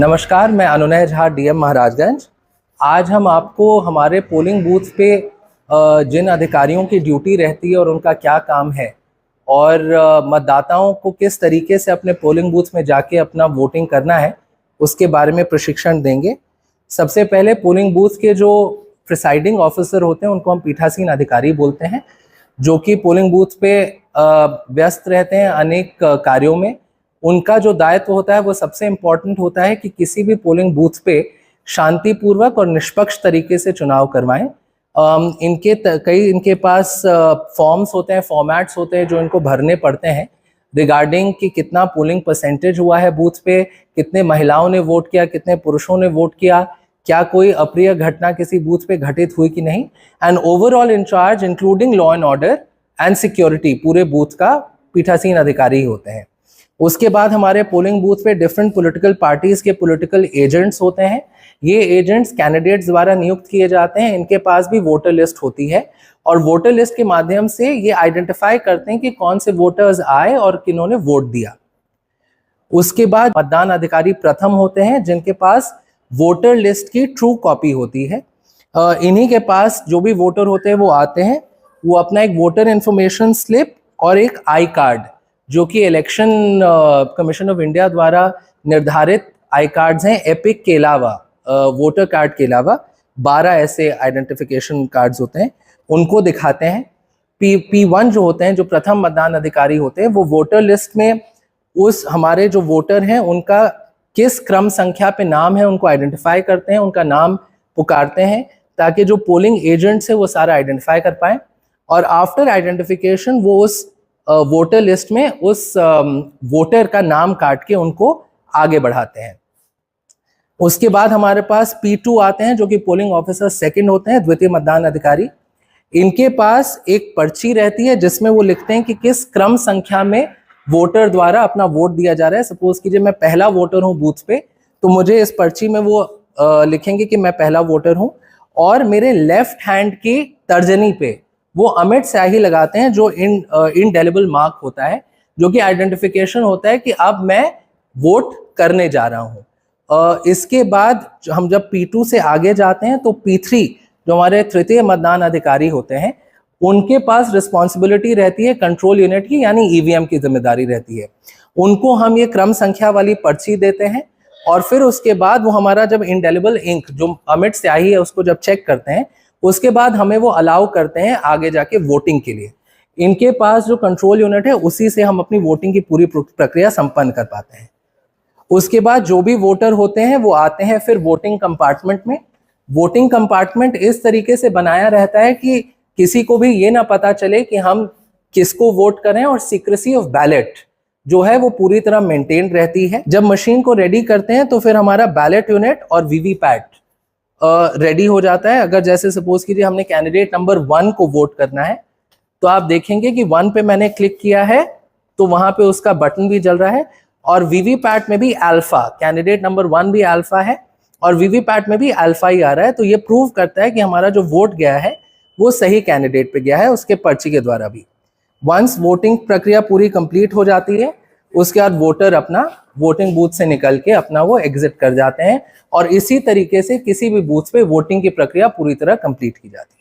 नमस्कार, मैं अनुनय झा, डीएम महाराजगंज। आज हम आपको हमारे पोलिंग बूथ पे जिन अधिकारियों की ड्यूटी रहती है और उनका क्या काम है और मतदाताओं को किस तरीके से अपने पोलिंग बूथ में जाके अपना वोटिंग करना है, उसके बारे में प्रशिक्षण देंगे। सबसे पहले पोलिंग बूथ के जो प्रिसाइडिंग ऑफिसर होते हैं उनको हम पीठासीन अधिकारी बोलते हैं, जो कि पोलिंग बूथ पे व्यस्त रहते हैं अनेक कार्यों में। उनका जो दायित्व होता है वो सबसे इम्पोर्टेंट होता है कि किसी भी पोलिंग बूथ पे शांतिपूर्वक और निष्पक्ष तरीके से चुनाव करवाएं। इनके पास फॉर्म्स होते हैं, फॉर्मेट्स होते हैं जो इनको भरने पड़ते हैं रिगार्डिंग कि कितना पोलिंग परसेंटेज हुआ है बूथ पे, कितने महिलाओं ने वोट किया, कितने पुरुषों ने वोट किया, क्या कोई अप्रिय घटना किसी बूथ पे घटित हुई कि नहीं। And overall incharge including law and order and security पूरे बूथ का पीठासीन अधिकारी होते हैं। उसके बाद हमारे पोलिंग बूथ पे डिफरेंट पॉलिटिकल पार्टीज के पॉलिटिकल एजेंट्स होते हैं। ये एजेंट्स कैंडिडेट्स द्वारा नियुक्त किए जाते हैं। इनके पास भी वोटर लिस्ट होती है और वोटर लिस्ट के माध्यम से ये आइडेंटिफाई करते हैं कि कौन से वोटर्स आए और किन्होंने वोट दिया। उसके बाद मतदान अधिकारी प्रथम होते हैं, जिनके पास वोटर लिस्ट की ट्रू कॉपी होती है। इन्हीं के पास जो भी वोटर होते हैं वो आते हैं, वो अपना एक वोटर इंफॉर्मेशन स्लिप और एक आई कार्ड, जो कि इलेक्शन कमीशन ऑफ इंडिया द्वारा निर्धारित आई कार्ड्स हैं, एपिक के अलावा वोटर कार्ड के अलावा 12 ऐसे आइडेंटिफिकेशन कार्ड्स होते हैं, उनको दिखाते हैं। P1 जो होते हैं, जो प्रथम मतदान अधिकारी होते हैं, वो वोटर लिस्ट में उस हमारे जो वोटर हैं उनका किस क्रम संख्या पे नाम है उनको आइडेंटिफाई करते हैं, उनका नाम पुकारते हैं ताकि जो पोलिंग एजेंट्स है वो सारा आइडेंटिफाई कर पाए। और आफ्टर आइडेंटिफिकेशन वो उस वोटर लिस्ट में उस वोटर का नाम काट के उनको आगे बढ़ाते हैं। उसके बाद हमारे पास P2 आते हैं, जो कि पोलिंग ऑफिसर सेकंड होते हैं, द्वितीय मतदान अधिकारी। इनके पास एक पर्ची रहती है जिसमें वो लिखते हैं कि किस क्रम संख्या में वोटर द्वारा अपना वोट दिया जा रहा है। सपोज कीजिए मैं पहला वोटर हूं बूथ पे, तो मुझे इस पर्ची में वो लिखेंगे कि मैं पहला वोटर हूं, और मेरे लेफ्ट हैंड की तर्जनी पे वो अमिट स्याही लगाते हैं, जो इनडेलिबल मार्क होता है, जो कि आइडेंटिफिकेशन होता है कि अब मैं वोट करने जा रहा हूं। इसके बाद हम जब P2 से आगे जाते हैं तो P3 जो हमारे तृतीय मतदान अधिकारी होते हैं, उनके पास रिस्पॉन्सिबिलिटी रहती है कंट्रोल यूनिट की, यानी ईवीएम की जिम्मेदारी रहती है। उनको हम ये क्रम संख्या वाली पर्ची देते हैं और फिर उसके बाद वो हमारा जब इंडेलिबल इंक जो अमिट स्याही है उसको जब चेक करते हैं, उसके बाद हमें वो अलाउ करते हैं आगे जाके वोटिंग के लिए। इनके पास जो कंट्रोल यूनिट है उसी से हम अपनी वोटिंग की पूरी प्रक्रिया संपन्न कर पाते हैं। उसके बाद जो भी वोटर होते हैं वो आते हैं फिर वोटिंग कंपार्टमेंट में। वोटिंग कंपार्टमेंट इस तरीके से बनाया रहता है कि किसी को भी ये ना पता चले कि हम किसको वोट करें, और सीक्रेसी ऑफ बैलेट जो है वो पूरी तरह मेंटेन रहती है। जब मशीन को रेडी करते हैं तो फिर हमारा बैलेट यूनिट और वीवीपैट रेडी हो जाता है। अगर जैसे सपोज कीजिए हमने कैंडिडेट नंबर 1 को वोट करना है, तो आप देखेंगे कि 1 पे मैंने क्लिक किया है तो वहां पे उसका बटन भी जल रहा है, और वीवीपैट में भी अल्फा, कैंडिडेट नंबर 1 भी अल्फा है और वीवीपैट में भी अल्फा ही आ रहा है। तो ये प्रूव करता है कि हमारा जो वोट गया है वो सही कैंडिडेट पे गया है, उसके पर्ची के द्वारा भी। वंस वोटिंग प्रक्रिया पूरी कंप्लीट हो जाती है, उसके बाद वोटर अपना वोटिंग बूथ से निकल के अपना वो एग्जिट कर जाते हैं, और इसी तरीके से किसी भी बूथ पे वोटिंग की प्रक्रिया पूरी तरह कंप्लीट की जाती है।